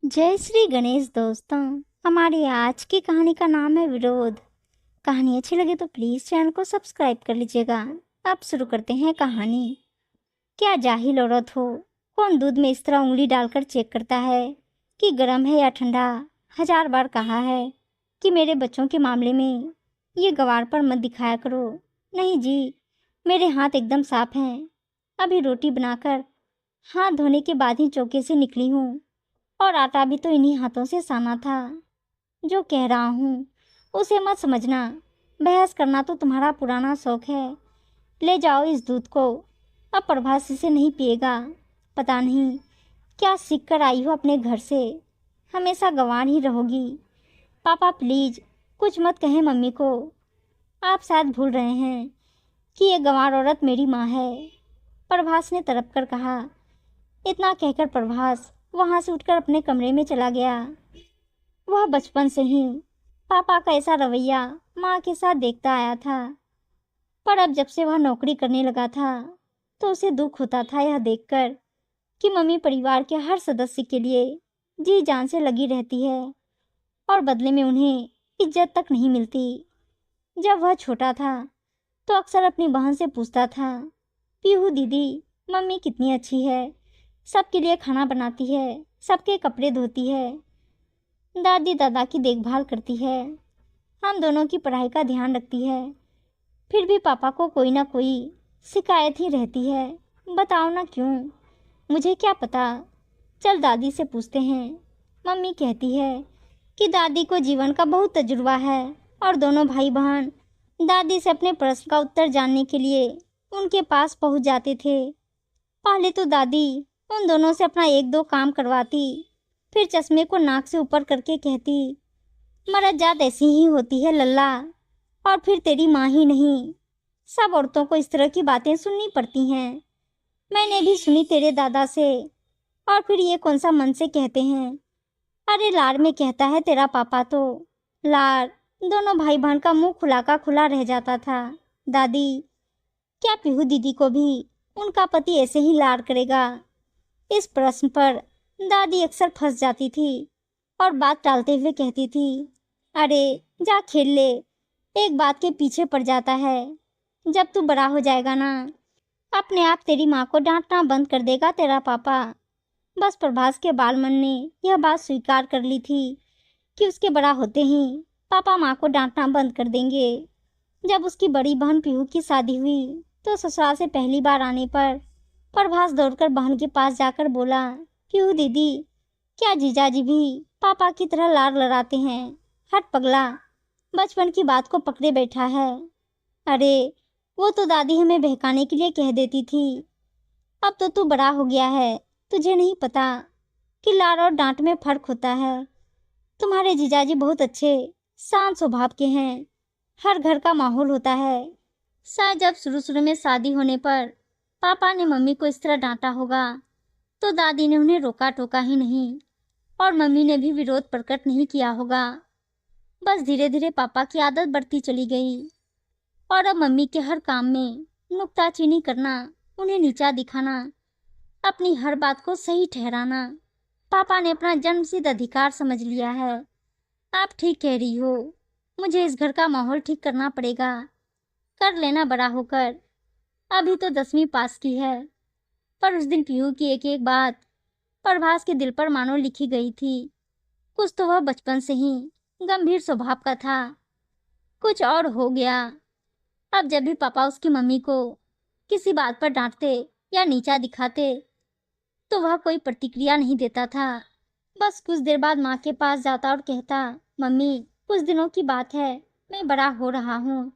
जय श्री गणेश दोस्तों। हमारी आज की कहानी का नाम है विरोध। कहानी अच्छी लगे तो प्लीज़ चैनल को सब्सक्राइब कर लीजिएगा। अब शुरू करते हैं कहानी। क्या जाहिल औरत हो, कौन दूध में इस तरह उंगली डालकर चेक करता है कि गर्म है या ठंडा। 1000 बार कहा है कि मेरे बच्चों के मामले में ये गवार पर मत दिखाया करो। नहीं जी, मेरे हाथ एकदम साफ हैं। अभी रोटी बनाकर हाथ धोने के बाद ही चौके से निकली हूँ और आटा भी तो इन्हीं हाथों से साना था। जो कह रहा हूँ उसे मत समझना। बहस करना तो तुम्हारा पुराना शौक है। ले जाओ इस दूध को। अब प्रभास इसे नहीं पिएगा। पता नहीं क्या सीख कर आई हो अपने घर से। हमेशा गंवार ही रहोगी। पापा प्लीज कुछ मत कहें मम्मी को। आप शायद भूल रहे हैं कि ये गंवार औरत मेरी माँ है, प्रभास ने तड़प कर कहा। इतना कहकर प्रभास वहां से उठकर अपने कमरे में चला गया। वह बचपन से ही पापा का ऐसा रवैया माँ के साथ देखता आया था, पर अब जब से वह नौकरी करने लगा था तो उसे दुख होता था यह देखकर कि मम्मी परिवार के हर सदस्य के लिए जी जान से लगी रहती है और बदले में उन्हें इज्जत तक नहीं मिलती। जब वह छोटा था तो अक्सर अपनी बहन से पूछता था, पीहू दीदी मम्मी कितनी अच्छी है, सबके लिए खाना बनाती है, सबके कपड़े धोती है, दादी दादा की देखभाल करती है, हम दोनों की पढ़ाई का ध्यान रखती है। फिर भी पापा को कोई ना कोई शिकायत ही रहती है। बताओ ना क्यों? मुझे क्या पता। चल दादी से पूछते हैं। मम्मी कहती है कि दादी को जीवन का बहुत तजुर्बा है और दोनों भाई बहन दादी से अपने प्रश्न का उत्तर जानने के लिए उनके पास पहुंच जाते थे। पहले तो दादी उन दोनों से अपना एक दो काम करवाती, फिर चश्मे को नाक से ऊपर करके कहती, मर्द जात ऐसी ही होती है लल्ला। और फिर तेरी माँ ही नहीं, सब औरतों को इस तरह की बातें सुननी पड़ती हैं। मैंने भी सुनी तेरे दादा से। और फिर ये कौन सा मन से कहते हैं? अरे लाड़ में कहता है तेरा पापा तो। लाड़। दोनों भाई बहन का मुंह खुला का खुला रह जाता था। दादी, क्या पीहू दीदी को भी उनका पति ऐसे ही लाड़ करेगा? इस प्रश्न पर दादी अक्सर फंस जाती थी और बात टालते हुए कहती थी, अरे जा खेल ले, एक बात के पीछे पड़ जाता है। जब तू बड़ा हो जाएगा ना, अपने आप तेरी माँ को डांटना बंद कर देगा तेरा पापा। बस प्रभास के बाल मन ने यह बात स्वीकार कर ली थी कि उसके बड़ा होते ही पापा माँ को डांटना बंद कर देंगे। जब उसकी बड़ी बहन पीहू की शादी हुई तो ससुराल से पहली बार आने पर प्रभास दौड़कर बहन के पास जाकर बोला, पीहू दीदी, क्या जीजाजी भी पापा की तरह लाड़ लड़ाते हैं? हट पगला, बचपन की बात को पकड़े बैठा है। अरे वो तो दादी हमें बहकाने के लिए कह देती थी। अब तो तू बड़ा हो गया है, तुझे नहीं पता कि लाड़ और डांट में फर्क होता है। तुम्हारे जीजाजी बहुत अच्छे शांत स्वभाव के हैं। हर घर का माहौल होता है। शायद जब शुरू शुरू में शादी होने पर पापा ने मम्मी को इस तरह डांटा होगा तो दादी ने उन्हें रोका टोका ही नहीं और मम्मी ने भी विरोध प्रकट नहीं किया होगा। बस धीरे धीरे पापा की आदत बढ़ती चली गई और अब मम्मी के हर काम में नुक्ताचीनी करना, उन्हें नीचा दिखाना, अपनी हर बात को सही ठहराना पापा ने अपना जन्मसिद्ध अधिकार समझ लिया है। आप ठीक कह रही हो, मुझे इस घर का माहौल ठीक करना पड़ेगा। कर लेना बड़ा होकर। अभी तो 10वीं पास की है। पर उस दिन पीहू की एक एक बात प्रभास के दिल पर मानो लिखी गई थी। कुछ तो वह बचपन से ही गंभीर स्वभाव का था, कुछ और हो गया। अब जब भी पापा उसकी मम्मी को किसी बात पर डांटते या नीचा दिखाते तो वह कोई प्रतिक्रिया नहीं देता था। बस कुछ देर बाद माँ के पास जाता और कहता, मम्मी कुछ दिनों की बात है, मैं बड़ा हो रहा हूँ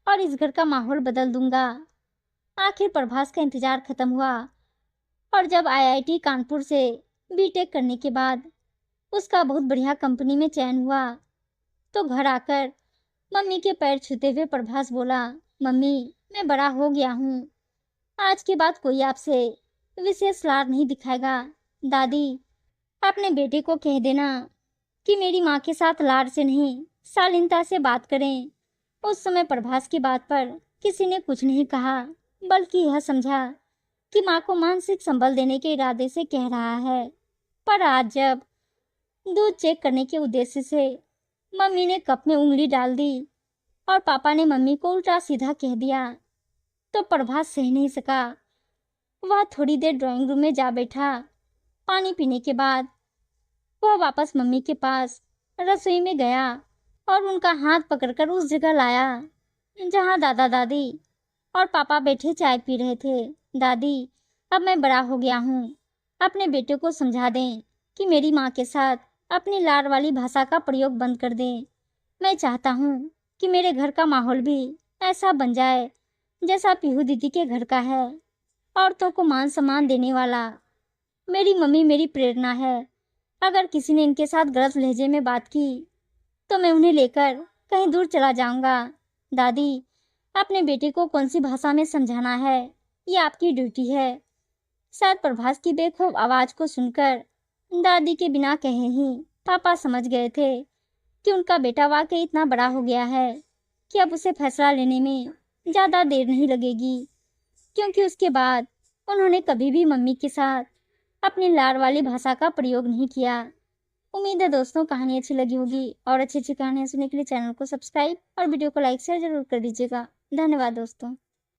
और इस घर का माहौल बदल दूंगा। आखिर प्रभास का इंतजार खत्म हुआ और जब आईआईटी कानपुर से बीटेक करने के बाद उसका बहुत बढ़िया कंपनी में चयन हुआ तो घर आकर मम्मी के पैर छूते हुए प्रभास बोला, मम्मी मैं बड़ा हो गया हूँ, आज के बाद कोई आपसे विशेष लाड नहीं दिखाएगा। दादी, अपने बेटे को कह देना कि मेरी माँ के साथ लाड से नहीं शालीनता से बात करें। उस समय प्रभास की बात पर किसी ने कुछ नहीं कहा, बल्कि यह समझा कि माँ को मानसिक संबल देने के इरादे से कह रहा है। पर आज जब दूध चेक करने के उद्देश्य से मम्मी ने कप में उंगली डाल दी और पापा ने मम्मी को उल्टा सीधा कह दिया तो प्रभास सह नहीं सका। वह थोड़ी देर ड्राइंग रूम में जा बैठा। पानी पीने के बाद वह वापस मम्मी के पास रसोई में गया और उनका हाथ पकड़कर उस जगह लाया जहां दादा दादी और पापा बैठे चाय पी रहे थे। दादी, अब मैं बड़ा हो गया हूँ। अपने बेटे को समझा दें कि मेरी माँ के साथ अपनी लाड़ वाली भाषा का प्रयोग बंद कर दें। मैं चाहता हूँ कि मेरे घर का माहौल भी ऐसा बन जाए जैसा पीहू दीदी के घर का है, औरतों को मान सम्मान देने वाला। मेरी मम्मी मेरी प्रेरणा है। अगर किसी ने इनके साथ गलत लहजे में बात की तो मैं उन्हें लेकर कहीं दूर चला जाऊंगा। दादी, अपने बेटे को कौन सी भाषा में समझाना है, ये आपकी ड्यूटी है। शायद प्रभास की बेखौफ आवाज को सुनकर दादी के बिना कहे ही पापा समझ गए थे कि उनका बेटा वाकई इतना बड़ा हो गया है कि अब उसे फैसला लेने में ज़्यादा देर नहीं लगेगी, क्योंकि उसके बाद उन्होंने कभी भी मम्मी के साथ अपनी लाड़ वाली भाषा का प्रयोग नहीं किया। उम्मीद है दोस्तों कहानी अच्छी लगी होगी और अच्छी अच्छी कहानियाँ सुनने के लिए चैनल को सब्सक्राइब और वीडियो को लाइक शेयर जरूर कर दीजिएगा। धन्यवाद दोस्तों।